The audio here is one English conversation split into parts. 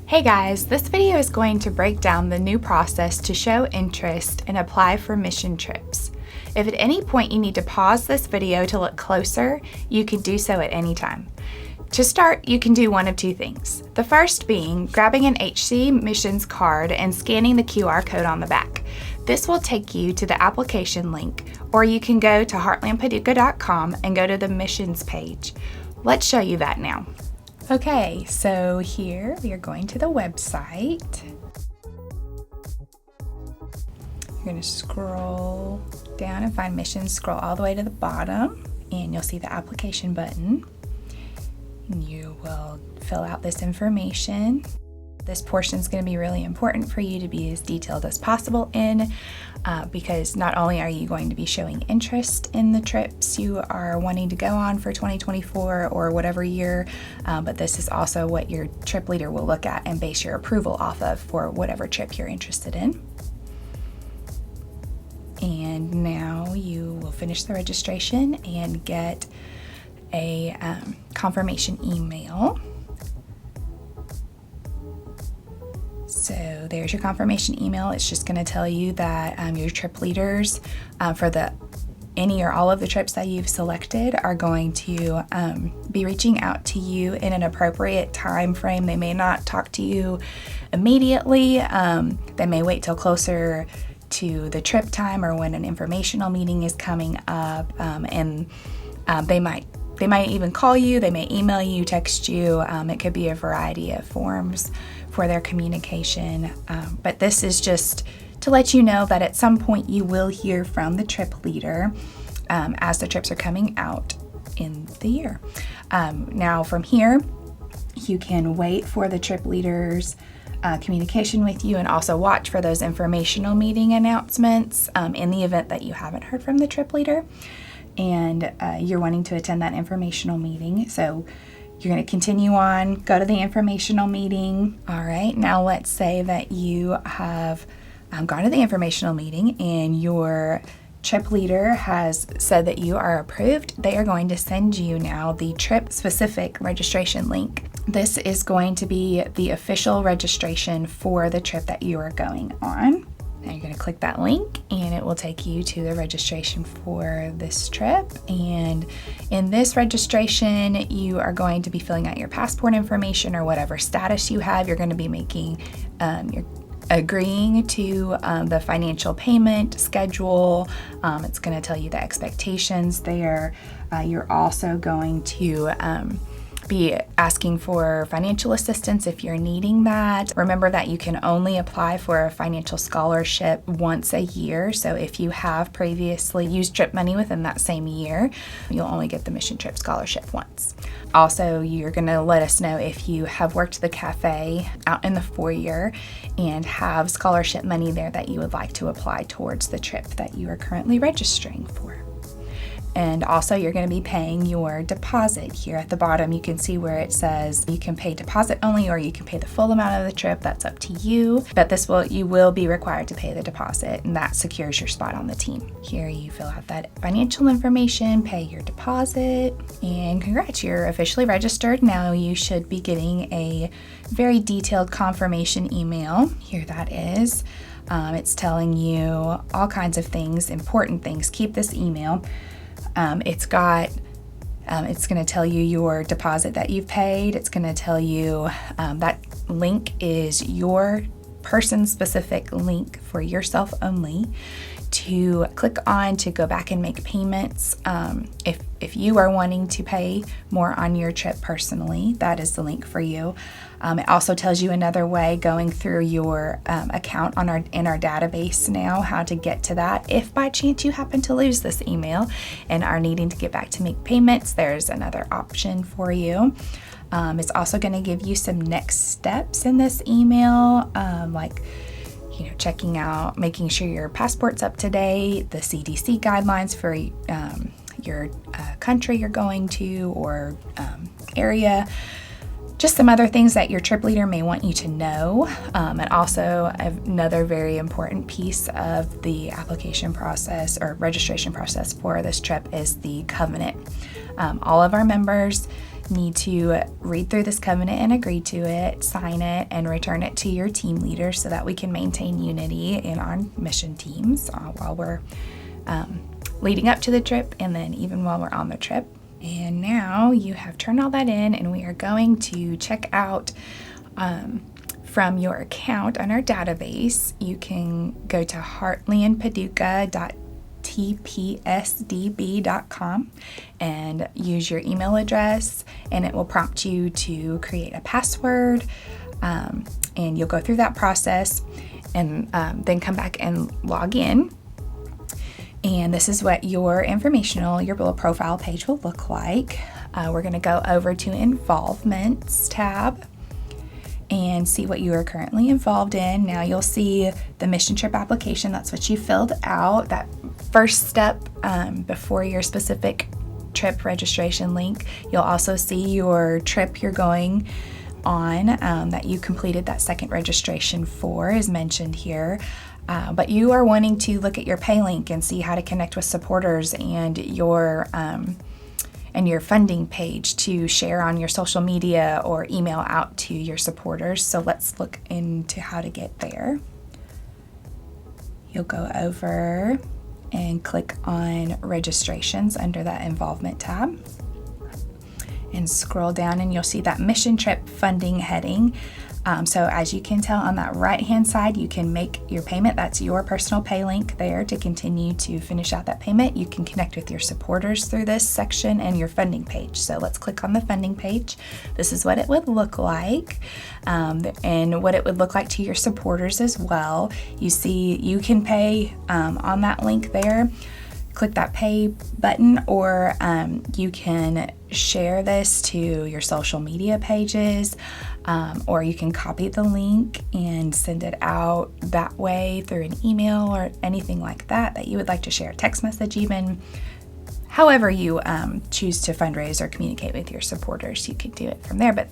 Hey guys, this video is going to break down the new process to show interest and apply for mission trips. If at any point you need to pause this video to look closer, you can do so at any time. To start, you can do one of two things. The first being grabbing an HC Missions card and scanning the QR code on the back. This will take you to the application link, or you can go to heartlandpaducah.com and go to the missions page. Let's show you that now. Okay, so here we are going to the website. You're going to scroll down and find missions, scroll all the way to the bottom, and you'll see the application button. And you will fill out this information. This portion is going to be really important for you to be as detailed as possible in because not only are you going to be showing interest in the trips you are wanting to go on for 2024 or whatever year, but this is also what your trip leader will look at and base your approval off of for whatever trip you're interested in. And now you will finish the registration and get a confirmation email. So there's your confirmation email. It's just going to tell you that your trip leaders for any or all of the trips that you've selected are going to be reaching out to you in an appropriate time frame. They may not talk to you immediately. They may wait till closer to the trip time or when an informational meeting is coming up, and they might even call you. They may email you, text you. It could be a variety of forms for their communication, but this is just to let you know that at some point you will hear from the trip leader as the trips are coming out in the year. Now from here, you can wait for the trip leader's communication with you and also watch for those informational meeting announcements in the event that you haven't heard from the trip leader and you're wanting to attend that informational meeting. So you're going to continue on, go to the informational meeting. All right, now let's say that you have gone to the informational meeting and your trip leader has said that you are approved. They are going to send you now the trip-specific registration link. This is going to be the official registration for the trip that you are going on. Now you're going to click that link and it will take you to the registration for this trip. And in this registration, you are going to be filling out your passport information or whatever status you have. You're going to be making, you're agreeing to the financial payment schedule. It's going to tell you the expectations there. You're also going to be asking for financial assistance if you're needing that. Remember that you can only apply for a financial scholarship once a year. So if you have previously used trip money within that same year, you'll only get the mission trip scholarship once. Also, you're going to let us know if you have worked the cafe out in the foyer and have scholarship money there that you would like to apply towards the trip that you are currently registering for. And also you're going to be paying your deposit. Here at the bottom you can see where it says you can pay deposit only or you can pay the full amount of the trip. That's up to you, but you will be required to pay the deposit and that secures your spot on the team. Here you fill out that financial information, pay your deposit, and congrats, you're officially registered. Now you should be getting a very detailed confirmation email. Here that is. It's telling you all kinds of things, important things. Keep this email. It's going to tell you your deposit that you've paid. It's going to tell you that link is your person-specific link for yourself only to click on to go back and make payments. If you are wanting to pay more on your trip personally, that is the link for you. It also tells you another way going through your account in our database now, how to get to that. If by chance you happen to lose this email and are needing to get back to make payments, there's another option for you. It's also going to give you some next steps in this email, like checking out, making sure your passport's up to date, the CDC guidelines for your country you're going to or area. Just some other things that your trip leader may want you to know. And also another very important piece of the application process or registration process for this trip is the covenant. All of our members need to read through this covenant and agree to it, sign it, and return it to your team leader so that we can maintain unity in our mission teams while we're leading up to the trip and then even while we're on the trip. And now you have turned all that in, and we are going to check out from your account on our database. You can go to heartlandpaducah.tpsdb.com and use your email address, and it will prompt you to create a password, and you'll go through that process and then come back and log in. And this is what your little profile page will look like. We're going to go over to Involvements tab and see what you are currently involved in. Now you'll see the mission trip application. That's what you filled out. That first step before your specific trip registration link. You'll also see your trip you're going on that you completed that second registration for is mentioned here. But you are wanting to look at your pay link and see how to connect with supporters and your funding page to share on your social media or email out to your supporters. So let's look into how to get there. You'll go over and click on registrations under that involvement tab and scroll down, and you'll see that mission trip funding heading. So as you can tell on that right hand side, you can make your payment. That's your personal pay link there to continue to finish out that payment. You can connect with your supporters through this section and your funding page. So let's click on the funding page. This is what it would look like, and what it would look like to your supporters as well. You see you can pay on that link there. Click that pay button, or you can share this to your social media pages, or you can copy the link and send it out that way through an email or anything like that you would like to share, text message even. However you choose to fundraise or communicate with your supporters, you can do it from there. But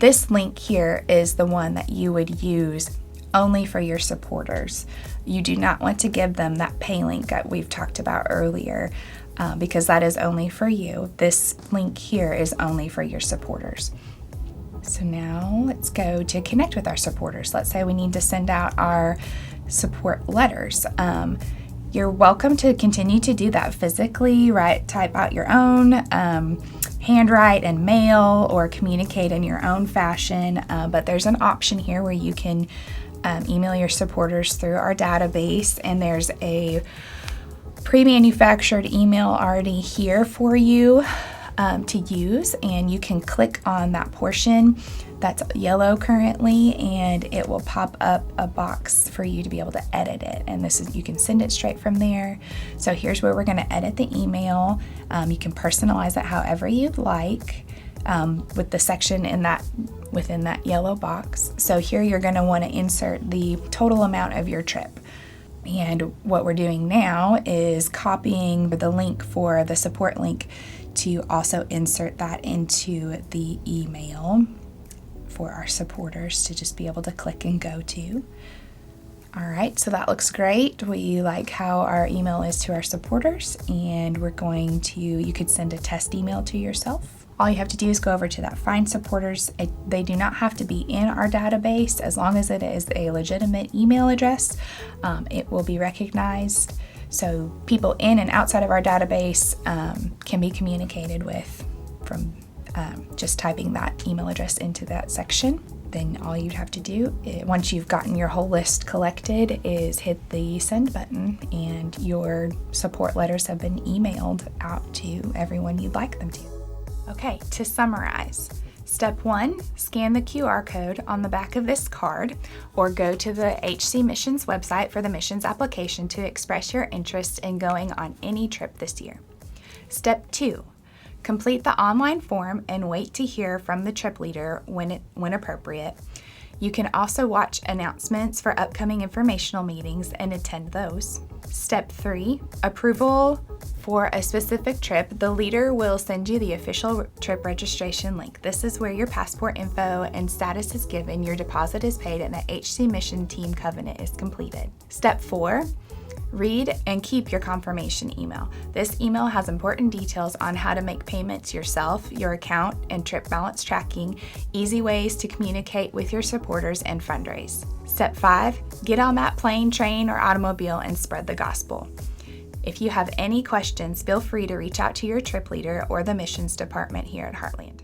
this link here is the one that you would use only for your supporters. You do not want to give them that pay link that we've talked about earlier, because that is only for you. This link here is only for your supporters. So now let's go to connect with our supporters. Let's say we need to send out our support letters. You're welcome to continue to do that physically, type out your own, handwrite and mail, or communicate in your own fashion. But there's an option here where you can email your supporters through our database, and there's a pre-manufactured email already here for you to use, and you can click on that portion that's yellow currently, and it will pop up a box for you to be able to edit it, and you can send it straight from there. So here's where we're going to edit the email. You can personalize it however you'd like, with the section within that yellow box. So here you're going to want to insert the total amount of your trip. And what we're doing now is copying the link for the support link to also insert that into the email for our supporters to just be able to click and go to. All right, so that looks great. We like how our email is to our supporters, and you could send a test email to yourself. All you have to do is go over to that Find Supporters. They do not have to be in our database. As long as it is a legitimate email address, it will be recognized. So people in and outside of our database can be communicated with from just typing that email address into that section. Then all you'd have to do, once you've gotten your whole list collected, is hit the send button, and your support letters have been emailed out to everyone you'd like them to. Okay, to summarize, step 1, scan the QR code on the back of this card, or go to the HC Missions website for the missions application to express your interest in going on any trip this year. Step 2, complete the online form and wait to hear from the trip leader when appropriate. You can also watch announcements for upcoming informational meetings and attend those. Step 3, approval for a specific trip. The leader will send you the official trip registration link. This is where your passport info and status is given, your deposit is paid, and the HC Mission Team Covenant is completed. Step 4, Read and keep your confirmation email. This email has important details on how to make payments yourself, your account, and trip balance tracking, easy ways to communicate with your supporters, and fundraise. Step 5, get on that plane, train, or automobile and spread the gospel. If you have any questions, feel free to reach out to your trip leader or the missions department here at Heartland.